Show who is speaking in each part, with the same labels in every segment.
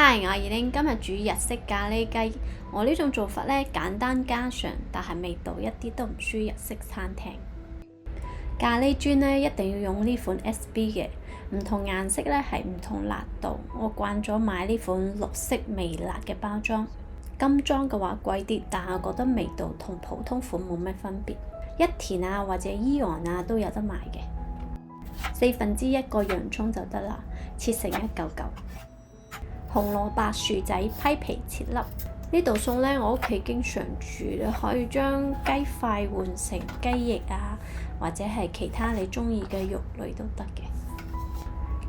Speaker 1: Hi，我係二玲，今日煮日式咖喱雞。我呢種做法呢，簡單家常，但係味道一啲都唔輸日式餐廳。咖喱磚呢，一定要用呢款 SB 嘅，唔同顏色呢係唔同辣度。我慣咗買呢款綠色微辣嘅包裝，金裝嘅話貴啲，但係我覺得味道同普通款冇咩分別。一田啊或者AEON啊都有得賣嘅。1/4個洋葱就得啦，切成一嚿嚿。紅蘿蔔薯仔批皮切粒，呢道餸呢，我屋企經常煮，你可以將雞塊換成雞翼啊，或者係其他你中意嘅肉類都得嘅。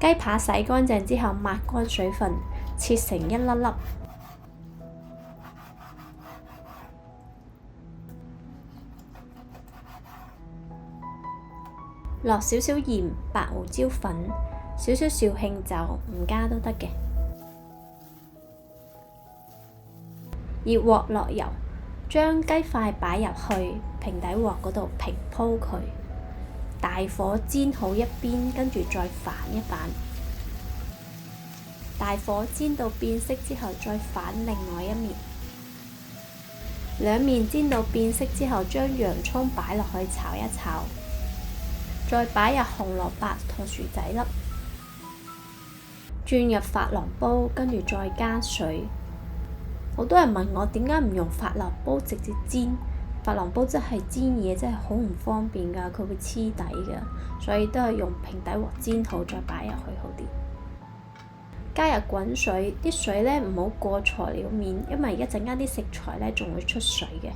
Speaker 1: 雞扒洗乾淨之後抹乾水分，切成一粒粒。落少少鹽、白胡椒粉、少少紹興酒，唔加都得嘅。熱鑊落油，將雞塊擺入去平底鑊嗰度平鋪佢，大火煎好一邊，跟住再反一反。大火煎到變色之後，再反另外一面。兩面煎到變色之後，將洋葱擺落去炒一炒，再擺入紅蘿蔔同薯仔粒，轉入珐琅煲，跟住再加水。好多人問我點解唔用珐琅煲直接煎？珐琅煲真係煎嘢真係好唔方便㗎，佢會黐底㗎，所以都係用平底鑊煎好再擺入去好啲。加入滾水，啲水呢唔好過材料面，因為一陣間啲食材呢仲會出水嘅。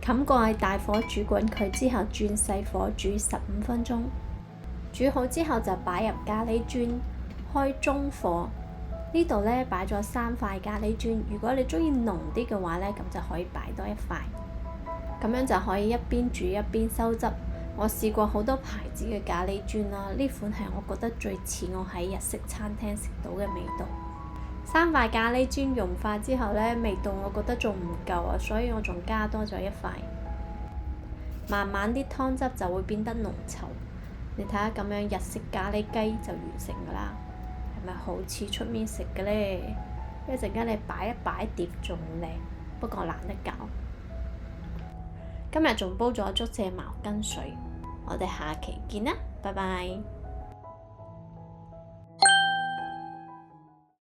Speaker 1: 冚蓋大火煮滾佢之後，轉細火煮15分鐘。煮好之後就擺入咖喱磚，開中火。呢度呢擺咗3塊咖喱磚，如果你中意濃啲嘅話呢，咁就可以擺多1塊。咁樣就可以一邊煮一邊收汁。我試過好多牌子嘅咖喱磚啦，呢款係我覺得最似我喺日式餐廳食到嘅味道。3塊咖喱磚融化之後呢，味道我覺得仲唔夠啊，所以我仲加多咗1塊。慢慢啲湯汁就會變得濃稠。你睇下咁樣日式咖喱雞就完成㗎啦。係咪好似出面食嘅呢？一陣間你擺一擺碟仲靚，不過懶得搞。今日仲煲咗竹蔗茅根水，我哋下期見啦，拜拜。